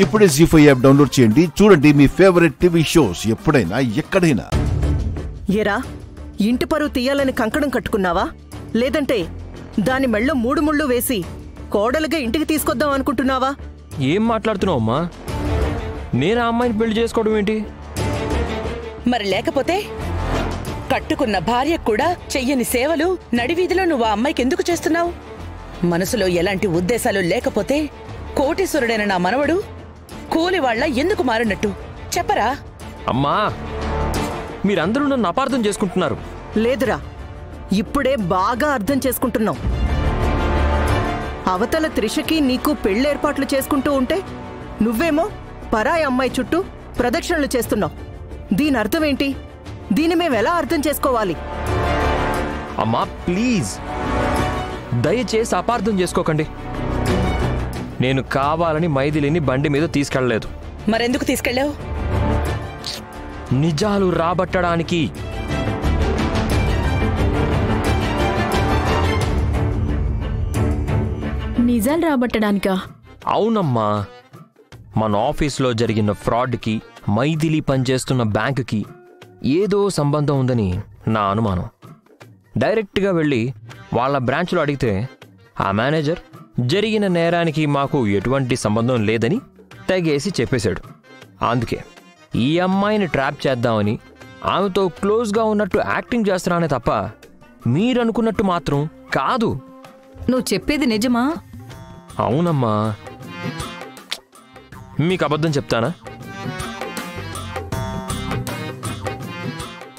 ఇప్పుడే జీ5 app download చేయండి. చూడండి మీ ఫేవరెట్ టీవీ షోస్ ఎప్పుడైనా ఎక్కడైనా. ఎరా, ఇంటి పరువు తీయాలని కంకణం కట్టుకున్నావా, లేదంటే దాని మెళ్ళో 3 ముళ్ళు వేసి కోడలుగా ఇంటికి తీసుకొద్దాం అనుకుంటున్నావా? ఏం మాట్లాడుతున్నావు అమ్మా? నేను ఆ అమ్మాయిని పెళ్లి చేసుకోవడం ఏంటి? మరి లేకపోతే కట్టుకున్న భార్యకు కూడా చెయ్యని సేవలు నడివీధిలో నువ్వు ఆ అమ్మాయికి ఎందుకు చేస్తున్నావు? మనసులో ఎలాంటి ఉద్దేశాలు లేకపోతే కోటీశ్వరుడైన నా మనవడు కూలివాళ్ల ఎందుకు మారినట్టు చెప్పరా? అమ్మా, మీరందరూ నన్ను అపార్థం చేసుకుంటున్నారు. లేదురా, ఇప్పుడే బాగా అర్థం చేసుకుంటున్నాం. అవతల త్రిషకి నీకు పెళ్ళేర్పాట్లు చేసుకుంటూ ఉంటే నువ్వేమో పరాయి అమ్మాయి చుట్టూ ప్రదక్షిణలు చేస్తున్నావు. దీని అర్థమేంటి? దీన్ని మేమెలా అర్థం చేసుకోవాలి? అమ్మా ప్లీజ్, దయచేసి అపార్థం చేసుకోకండి. నేను కావాలని మైథిలిని బండి మీద తీసుకెళ్లలేదు. మరెందుకు తీసుకెళ్ళావు? నిజాలు రాబట్టడానికి. నిజాలు రాబట్టడానికా? అవునమ్మా, మన ఆఫీస్లో జరిగిన ఫ్రాడ్కి మైథిలి పనిచేస్తున్న బ్యాంకుకి ఏదో సంబంధం ఉందని నా అనుమానం. డైరెక్ట్గా వెళ్ళి వాళ్ళ బ్రాంచ్లో అడిగితే ఆ మేనేజర్ జరిగిన నేరానికి మాకు ఎటువంటి సంబంధం లేదని తెగేసి చెప్పేశాడు. అందుకే ఈ అమ్మాయిని ట్రాప్ చేద్దామని ఆమెతో క్లోజ్గా ఉన్నట్టు యాక్టింగ్ చేస్తున్నానే తప్ప మీరనుకున్నట్టు మాత్రం కాదు. నువ్వు చెప్పేది నిజమా? అవునమ్మా. మీకు అబద్ధం చెప్తానా?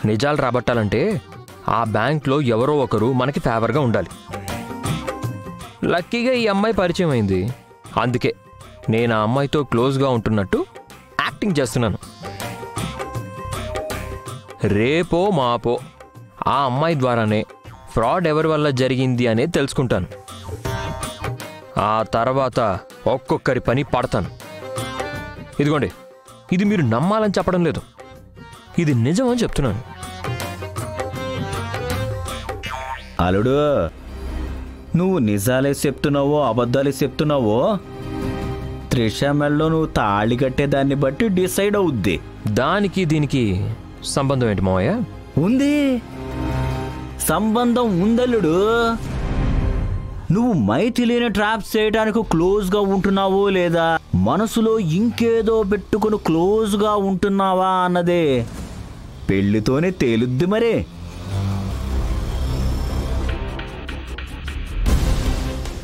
నిజాలు రాబట్టాలంటే ఆ బ్యాంక్లో ఎవరో ఒకరు మనకి ఫేవర్గా ఉండాలి. లక్కీగా ఈ అమ్మాయి పరిచయం అయింది. అందుకే నేను ఆ అమ్మాయితో క్లోజ్గా ఉంటున్నట్టు యాక్టింగ్ చేస్తున్నాను. రేపో మాపో ఆ అమ్మాయి ద్వారానే ఫ్రాడ్ ఎవరి వల్ల జరిగింది అనేది తెలుసుకుంటాను. ఆ తర్వాత ఒక్కొక్కరి పని పడతాను. ఇదిగోండి, ఇది మీరు నమ్మాలని చెప్పడం లేదు, ఇది నిజం అని చెప్తున్నాను. అలుడు, నువ్వు నిజాలే చెప్తున్నావో అబద్ధాలే చెప్తున్నావో త్రిష మెళ్ళలో నువ్వు తాళి కట్టేదాన్ని బట్టి డిసైడ్ అవుద్ది. దానికి దీనికి సంబంధం ఏంటి మావయ్య? ఉంది, సంబంధం ఉందల్లుడు. నువ్వు మైథిలిని ట్రాప్ చేయడానికి క్లోజ్గా ఉంటున్నావో లేదా మనసులో ఇంకేదో పెట్టుకుని క్లోజ్గా ఉంటున్నావా అన్నదే పెళ్లితోనే తేలుద్ది. మరే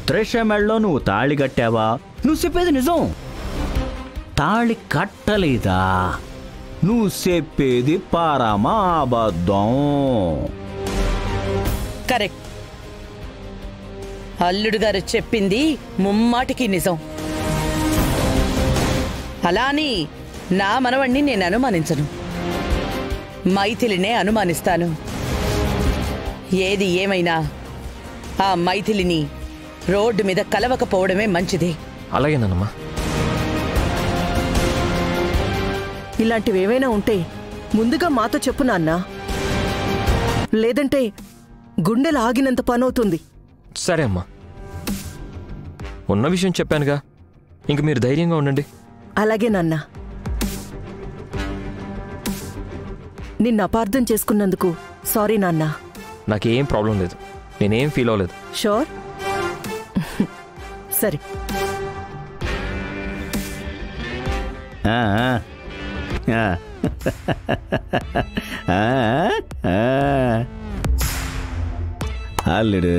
త్రిష మెళ్ళలో నువ్వు తాళి కట్టావా? నువ్వు చెప్పేది నిజం. తాళి కట్టలేదా? నువ్వు చెప్పేది పరమా అబద్ధం. కరెక్ట్. అల్లుడు గారు చెప్పింది ముమ్మాటికి నిజం. అలాని నా మనవణ్ణి నేను అనుమానించను, మైథిలినే అనుమానిస్తాను. ఏది ఏమైనా ఆ మైథిలిని రోడ్డు మీద కలవకపోవడమే మంచిది. అలాగేనమ్మా. ఇలాంటివేమైనా ఉంటే ముందుగా మాతో చెప్పు నాన్నా, లేదంటే గుండెలు ఆగినంత పనవుతుంది. సరే అమ్మా, ఉన్న విషయం చెప్పానుగా, ఇంక మీరు ధైర్యంగా ఉండండి. అలాగే నాన్నా. నిన్ను అపార్థం చేసుకున్నందుకు సారీ నాన్నా. నాకేం ప్రాబ్లం లేదు, నేనేం ఫీల్ అవ్వలేదు. షూర్? సరే. అల్లుడు,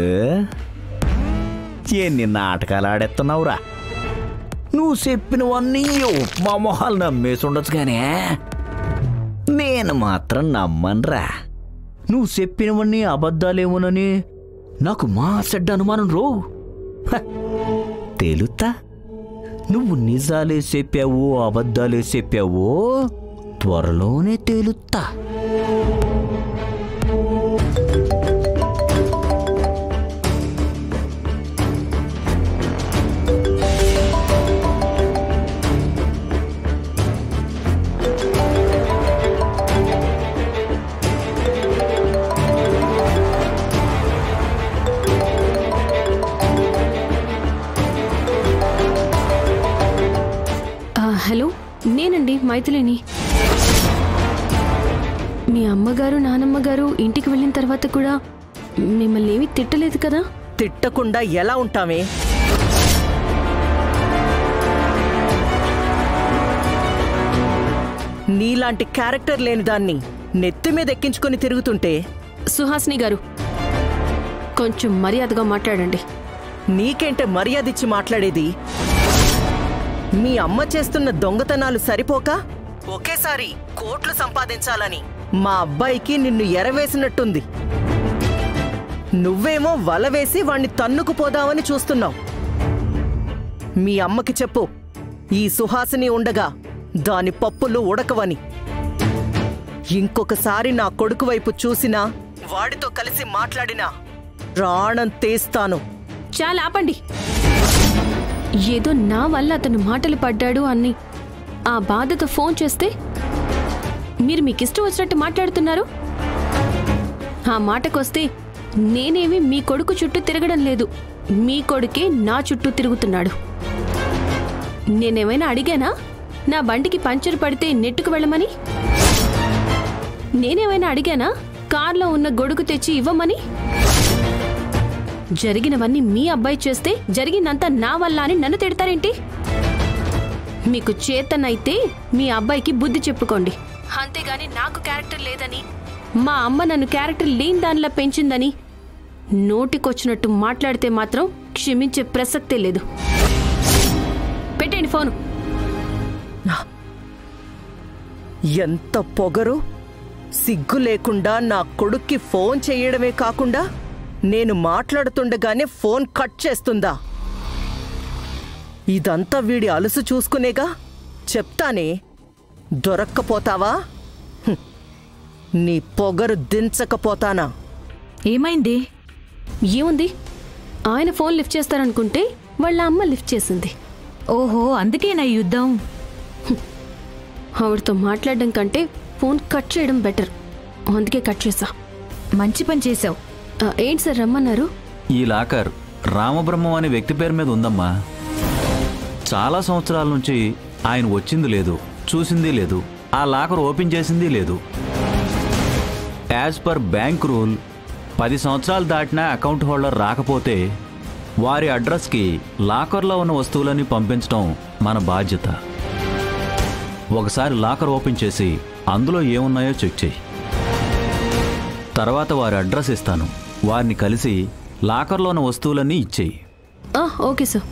ఎన్ని నాటకాలు ఆడేస్తున్నావురా? నువ్వు చెప్పినవన్నీ మా మొహాలు నమ్మేసి ఉండొచ్చు కానీ నేను మాత్రం నమ్మనురా. నువ్వు చెప్పినవన్నీ అబద్ధాలేమోనని నాకు మా చెడ్డ అనుమానం రో. తెలుతా? నువ్వు నిజాలే చెప్పావో అబద్ధాలే చెప్పావో త్వరలోనే తేలుతా. హలో, నేనండి మైథిలిని. మీ అమ్మగారు నానమ్మగారు ఇంటికి వెళ్ళిన తర్వాత కూడా మిమ్మల్ని ఏమీ తిట్టలేదు కదా? తిట్టకుండా ఎలా ఉంటామే? నీలాంటి క్యారెక్టర్ లేని దాన్ని నెత్తి మీద ఎక్కించుకొని తిరుగుతుంటే. సుహాసిని గారు, కొంచెం మర్యాదగా మాట్లాడండి. నీకేంటే మర్యాదిచ్చి మాట్లాడేది? మీ అమ్మ చేస్తున్న దొంగతనాలు సరిపోక ఒకేసారి కోట్లు సంపాదించాలని మా అబ్బాయికి నిన్ను ఎరవేసినట్టుంది. నువ్వేమో వల వేసి వాణ్ణి తన్నుకుపోదామని చూస్తున్నావు. మీ అమ్మకి చెప్పు, ఈ సుహాసిని ఉండగా దాని పప్పులు ఉడకవని. ఇంకొకసారి నా కొడుకు వైపు చూసినా, వాడితో కలిసి మాట్లాడినా ప్రాణం తీస్తాను. చాలా ఆపండి. ఏదో నా వల్ల అతను మాటలు పడ్డాడు అని ఆ బాధతో ఫోన్ చేస్తే మీరు మీకిష్టం వచ్చినట్టు మాట్లాడుతున్నారు. ఆ మాటకొస్తే నేనేమి మీ కొడుకు చుట్టూ తిరగడం లేదు, మీ కొడుకే నా చుట్టూ తిరుగుతున్నాడు. నేనేమైనా అడిగానా నా బండికి పంచర్ పడితే నెట్టుకు వెళ్ళమని? నేనేమైనా అడిగానా కార్లో ఉన్న గొడుగు తెచ్చి ఇవ్వమని? జరిగినవన్నీ మీ అబ్బాయి చేస్తే జరిగినంత నా వల్ల అని నన్ను తిడతారేంటి? మీకు చేతనైతే మీ అబ్బాయికి బుద్ధి చెప్పుకోండి, అంతేగాని నాకు క్యారెక్టర్ లేదని, మా అమ్మ నన్ను క్యారెక్టర్ లేని దానిలా పెంచిందని నోటికొచ్చినట్టు మాట్లాడితే మాత్రం క్షమించే ప్రసక్తే లేదు. పెట్టండి ఫోను. ఎంత పొగరు! సిగ్గు లేకుండా నా కొడుక్కి ఫోన్ చేయడమే కాకుండా నేను మాట్లాడుతుండగానే ఫోన్ కట్ చేస్తుందా? ఇదంతా వీడి అలుసు చూసుకునేగా. చెప్తానే, దొరక్కపోతావా? నీ పొగరు దించకపోతానా? ఏమైంది? ఏముంది? ఆయన ఫోన్ లిఫ్ట్ చేస్తారనుకుంటే వాళ్ళ అమ్మ లిఫ్ట్ చేసింది. ఓహో, అందుకేనా యుద్ధం? ఆవిడతో మాట్లాడడం కంటే ఫోన్ కట్ చేయడం బెటర్, అందుకే కట్ చేసా. మంచి పని చేశావు. ఏంటి సార్ రమ్మన్నారు? ఈ లాకర్ రామబ్రహ్మం అనే వ్యక్తి పేరు మీద ఉందమ్మా. చాలా సంవత్సరాల నుంచి ఆయన వచ్చింది లేదు, చూసింది లేదు, ఆ లాకర్ ఓపెన్ చేసింది లేదు. యాజ్ పర్ బ్యాంక్ రూల్ 10 సంవత్సరాలు దాటినా అకౌంట్ హోల్డర్ రాకపోతే వారి అడ్రస్కి లాకర్లో ఉన్న వస్తువులన్నీ పంపించడం మన బాధ్యత. ఒకసారి లాకర్ ఓపెన్ చేసి అందులో ఏమున్నాయో చెక్ చేయి. తర్వాత వారి అడ్రస్ ఇస్తాను, వారిని కలిసి లాకర్లో ఉన్న వస్తువులన్నీ ఇచ్చేయి. Okay sir.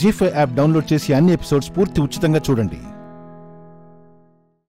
Zee five app download చేసి అన్ని ఎపిసోడ్స్ పూర్తి ఉచితంగా చూడండి.